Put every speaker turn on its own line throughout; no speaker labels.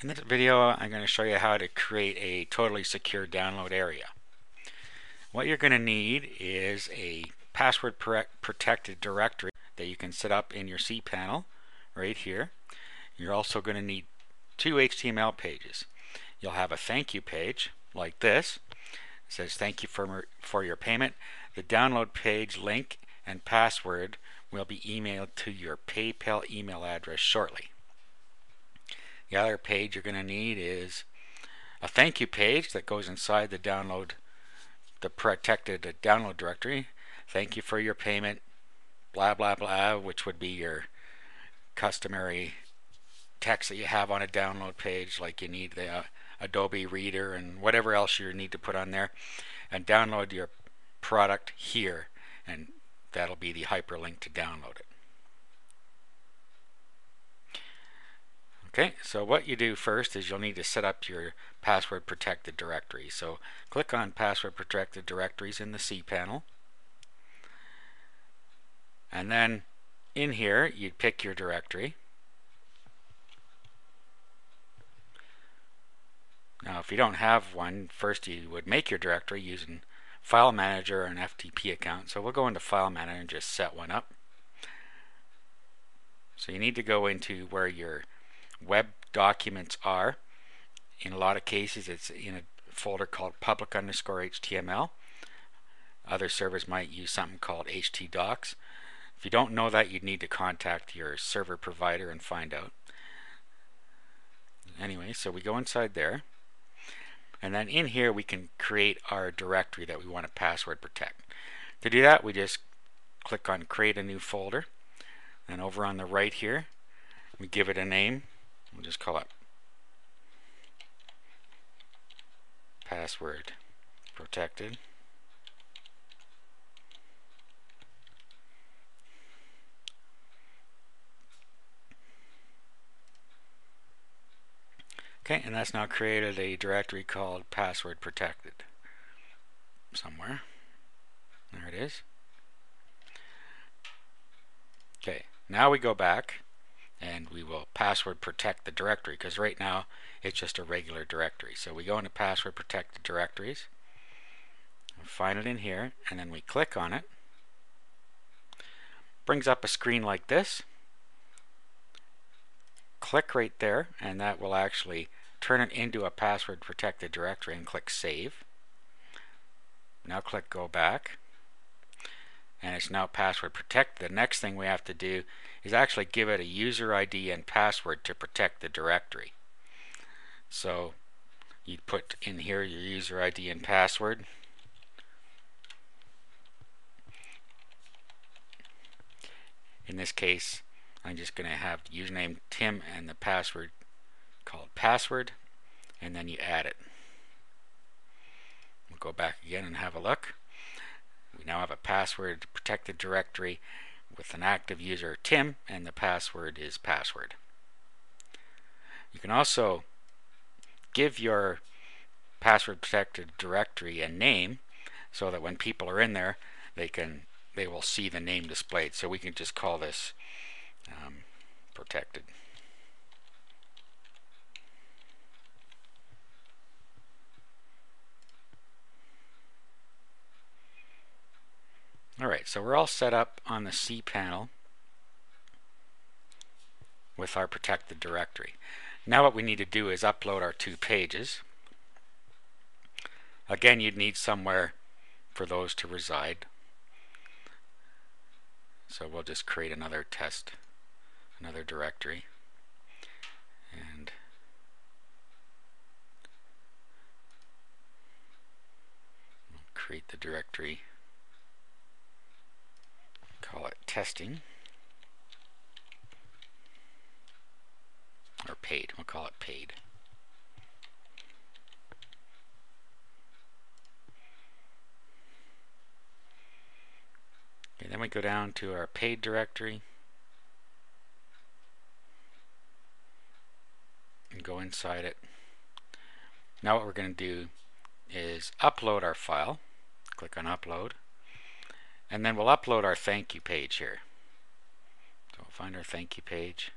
In this video, I'm going to show you how to create a totally secure download area. What you're going to need is a password protected directory that you can set up in your cPanel right here. You're also going to need two HTML pages. You'll have a thank you page like this. It says thank you for your payment. The download page link and password will be emailed to your PayPal email address shortly. The other page you're going to need is a thank you page that goes inside the protected download directory. Thank you for your payment, blah blah blah, which would be your customary text that you have on a download page, like you need the Adobe Reader and whatever else you need to put on there, and download your product here, and that'll be the hyperlink to download it. Okay, so what you do first is you'll need to set up your password protected directory. So click on password protected directories in the cPanel, and then in here you'd pick your directory. Now if you don't have one, first you would make your directory using File Manager or an FTP account. So we'll go into File Manager and just set one up. So you need to go into where your web documents are. In a lot of cases it's in a folder called public_HTML. Other servers might use something called htdocs. If you don't know that, you'd need to contact your server provider and find out. Anyway, so we go inside there, and then in here we can create our directory that we want to password protect. To do that, we just click on create a new folder, and over on the right here we give it a name. We'll just call it password protected. Okay, and that's now created a directory called password protected somewhere. There it is. Okay, now we go back and we will password protect the directory, because right now it's just a regular directory. So we go into password protected directories, find it in here, and then we click on it. Brings up a screen like this. Click right there, and that will actually turn it into a password protected directory, and click save. Now click go back, and it's now password protected. The next thing we have to do is actually give it a user ID and password to protect the directory. So you put in here your user ID and password. In this case, I'm just going to have the username Tim and the password called password, and then you add it. We'll go back again and have a look. We now have a password protected directory with an active user Tim, and the password is password. You can also give your password protected directory a name, so that when people are in there they will see the name displayed. So we can just call this protected. Alright, so we're all set up on the cPanel with our protected directory. Now what we need to do is upload our two pages. Again, you'd need somewhere for those to reside. So we'll just create another directory, and we'll create the directory, call it testing, or paid. We'll call it paid. Okay, then we go down to our paid directory and go inside it. Now what we're going to do is upload our file. Click on upload, and then we'll upload our thank you page here. So we'll find our thank you page,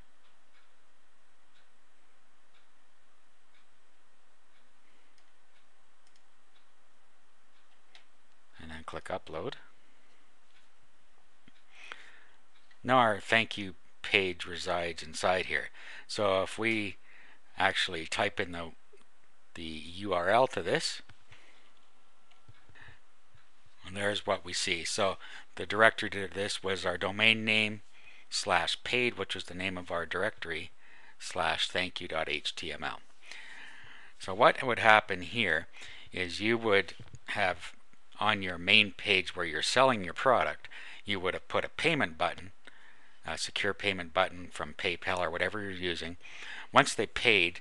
and then click upload. Now our thank you page resides inside here. So if we actually type in the URL to this, and there's what we see. So the directory to this was our domain name /paid, which was the name of our directory, /thankyou.html. So what would happen here is you would have on your main page where you're selling your product, you would have put a payment button, a secure payment button from PayPal or whatever you're using. Once they paid,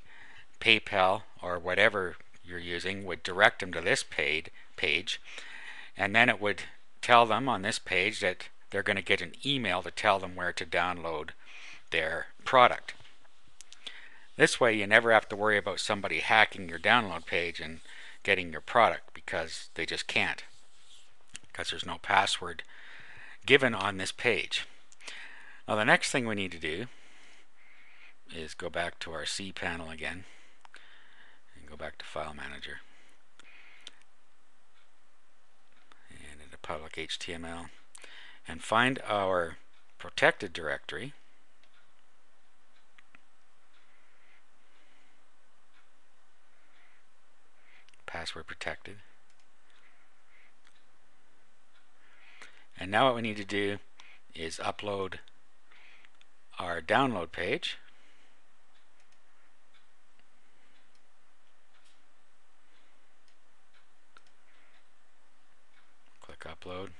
PayPal or whatever you're using would direct them to this page, and then it would tell them on this page that they're going to get an email to tell them where to download their product. This way you never have to worry about somebody hacking your download page and getting your product, because they just can't, because there's no password given on this page. Now the next thing we need to do is go back to our cPanel again and go back to File Manager and into Public HTML and find our protected directory. Password protected. And now what we need to do is upload our download page. Click upload.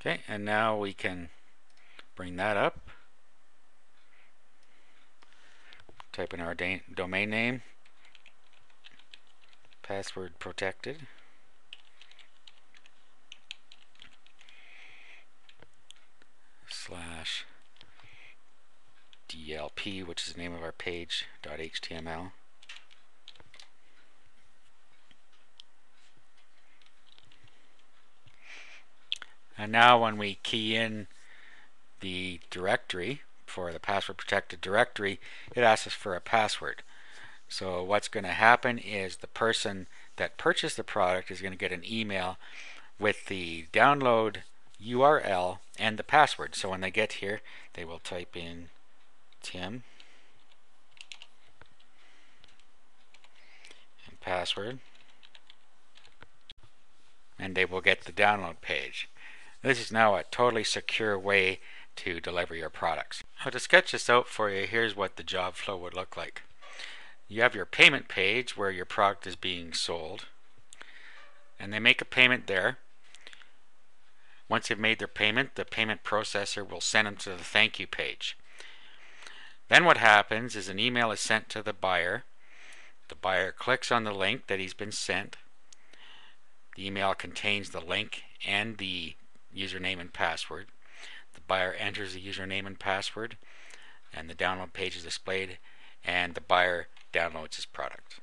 Okay, and now we can bring that up. Type in our domain name, password protected, /DLP, which is the name of our page, .html. And now when we key in the directory for the password protected directory, it asks us for a password. So what's going to happen is the person that purchased the product is going to get an email with the download URL and the password. So when they get here, they will type in Tim and password, and they will get the download page. This is now a totally secure way to deliver your products. Now to sketch this out for you, here's what the job flow would look like. You have your payment page where your product is being sold, and they make a payment there. Once they've made their payment, the payment processor will send them to the thank you page. Then what happens is an email is sent to the buyer. The buyer clicks on the link that he's been sent. The email contains the link and the username and password. The buyer enters the username and password, and the download page is displayed, and the buyer downloads his product.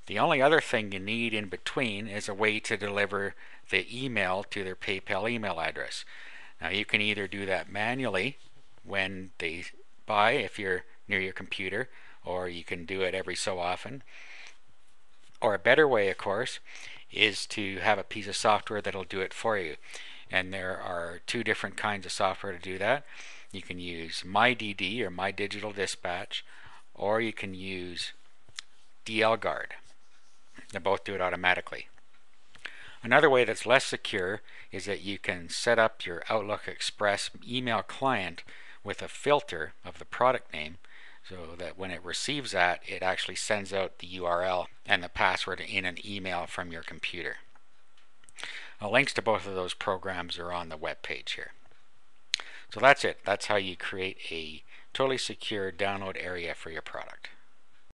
The only other thing you need in between is a way to deliver the email to their PayPal email address. Now you can either do that manually when they buy, if you're near your computer, or you can do it every so often. Or a better way, of course, is to have a piece of software that'll do it for you. And there are two different kinds of software to do that. You can use MyDD or My Digital Dispatch, or you can use DLGuard. They both do it automatically. Another way that's less secure is that you can set up your Outlook Express email client with a filter of the product name, so that when it receives that, it actually sends out the URL and the password in an email from your computer. Links to both of those programs are on the web page here. So that's it. That's how you create a totally secure download area for your product.